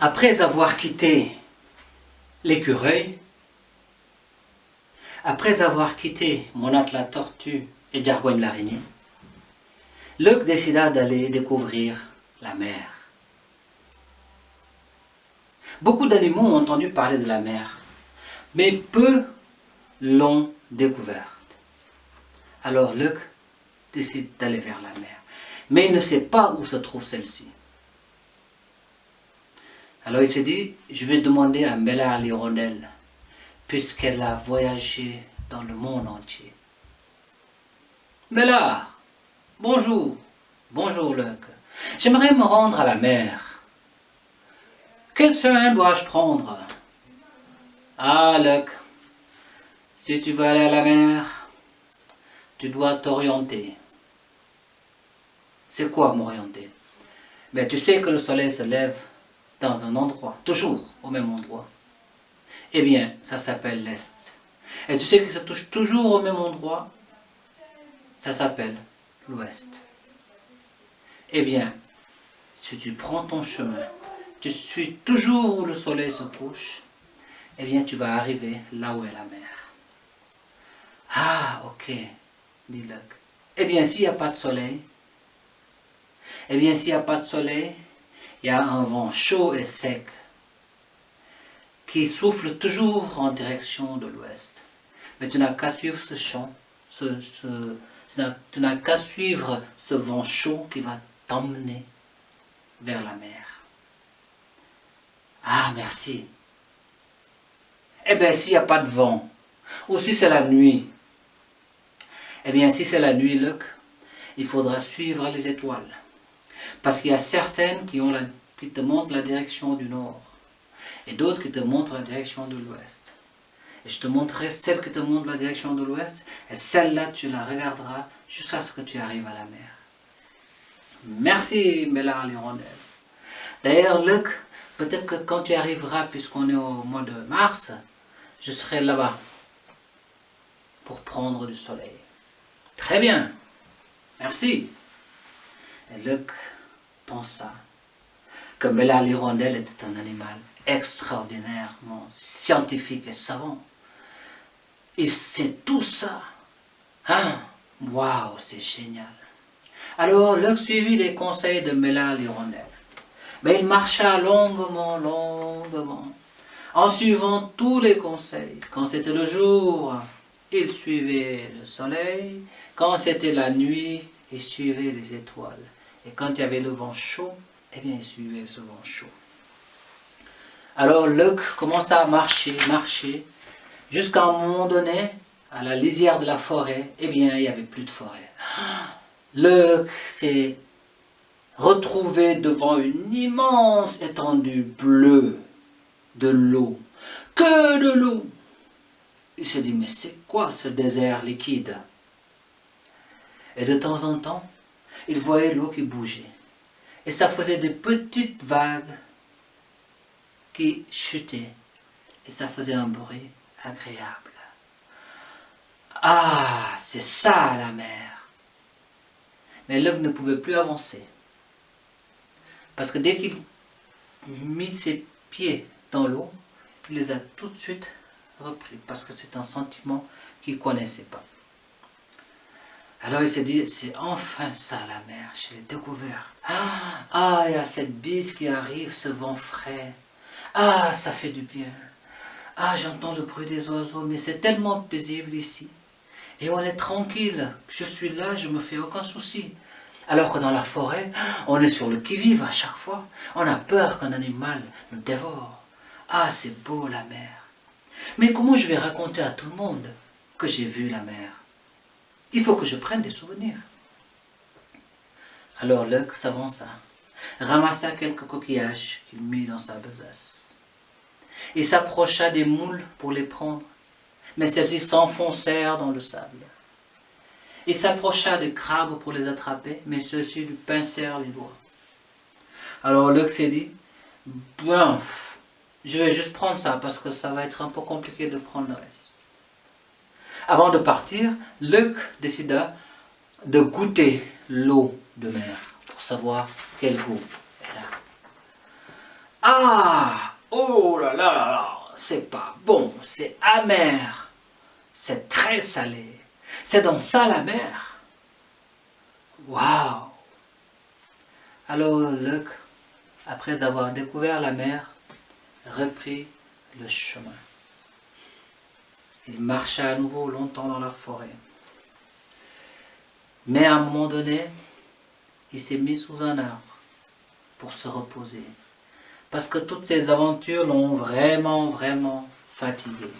Après avoir quitté l'écureuil, après avoir quitté Monate la tortue et Jargogne l'araignée, Luc décida d'aller découvrir la mer. Beaucoup d'animaux ont entendu parler de la mer, mais peu l'ont découverte. Alors Luc décide d'aller vers la mer, mais il ne sait pas où se trouve celle-ci. Alors il se dit, je vais demander à Mélard l'hirondelle, puisqu'elle a voyagé dans le monde entier. Mélard, bonjour. Bonjour Luc. J'aimerais me rendre à la mer. Quel chemin dois-je prendre? Ah Luc, si tu veux aller à la mer, tu dois t'orienter. C'est quoi m'orienter? Mais tu sais que le soleil se lève dans un endroit, toujours au même endroit. Eh bien, ça s'appelle l'Est. Et tu sais que ça touche toujours au même endroit? Ça s'appelle l'Ouest. Eh bien, si tu prends ton chemin, tu suis toujours où le soleil se couche, eh bien tu vas arriver là où est la mer. Ah, ok, dit Luc. Eh bien, s'il n'y a pas de soleil, il y a un vent chaud et sec qui souffle toujours en direction de l'ouest. Mais tu n'as qu'à suivre ce champ, tu n'as qu'à suivre ce vent chaud qui va t'emmener vers la mer. Ah, merci. Eh bien, s'il n'y a pas de vent, ou si c'est la nuit, eh bien, si c'est la nuit, Luc, il faudra suivre les étoiles. Parce qu'il y a certaines qui te montrent la direction du nord, et d'autres qui te montrent la direction de l'ouest. Et je te montrerai celle qui te montre la direction de l'ouest, et celle-là, tu la regarderas jusqu'à ce que tu arrives à la mer. Merci, Mélard l'hirondelle. D'ailleurs, Luc, peut-être que quand tu arriveras, puisqu'on est au mois de mars, je serai là-bas pour prendre du soleil. Très bien, merci. Et Luc pensa que Mélard l'hirondelle était un animal extraordinairement scientifique et savant. Il sait tout ça. Hein? Waouh, c'est génial. Alors Luc suivit les conseils de Mélard l'hirondelle. Mais il marcha longuement, en suivant tous les conseils. Quand c'était le jour, il suivait le soleil. Quand c'était la nuit, il suivait les étoiles. Et quand il y avait le vent chaud, eh bien, il suivait ce vent chaud. Alors Luc commença à marcher, jusqu'à un moment donné, à la lisière de la forêt, eh bien, il n'y avait plus de forêt. Luc s'est retrouvé devant une immense étendue bleue de l'eau. Que de l'eau! Il s'est dit, mais c'est quoi ce désert liquide? Et de temps en temps, il voyait l'eau qui bougeait. Et ça faisait des petites vagues qui chutaient. Et ça faisait un bruit agréable. Ah, c'est ça la mer! Mais Luc ne pouvait plus avancer. Parce que dès qu'il mit ses pieds dans l'eau, il les a tout de suite repris. Parce que c'est un sentiment qu'il ne connaissait pas. Alors il s'est dit, c'est enfin ça la mer, je l'ai découvert. Ah, il y a cette bise qui arrive, ce vent frais. Ah, ça fait du bien. Ah, j'entends le bruit des oiseaux, mais c'est tellement paisible ici. Et on est tranquille, je suis là, je ne me fais aucun souci. Alors que dans la forêt, on est sur le qui-vive à chaque fois. On a peur qu'un animal nous dévore. Ah, c'est beau la mer. Mais comment je vais raconter à tout le monde que j'ai vu la mer? Il faut que je prenne des souvenirs. Alors Luc s'avança, ramassa quelques coquillages qu'il mit dans sa besace. Il s'approcha des moules pour les prendre, mais celles-ci s'enfoncèrent dans le sable. Il s'approcha des crabes pour les attraper, mais ceux-ci lui pincèrent les doigts. Alors Luc s'est dit, bon, je vais juste prendre ça parce que ça va être un peu compliqué de prendre le reste. Avant de partir, Luc décida de goûter l'eau de mer pour savoir quel goût elle a. Ah, oh là là là là, c'est pas bon, c'est amer, c'est très salé. C'est donc ça la mer. Waouh! Alors Luc, après avoir découvert la mer, reprit le chemin. Il marcha à nouveau longtemps dans la forêt. Mais à un moment donné, il s'est mis sous un arbre pour se reposer. Parce que toutes ces aventures l'ont vraiment fatigué.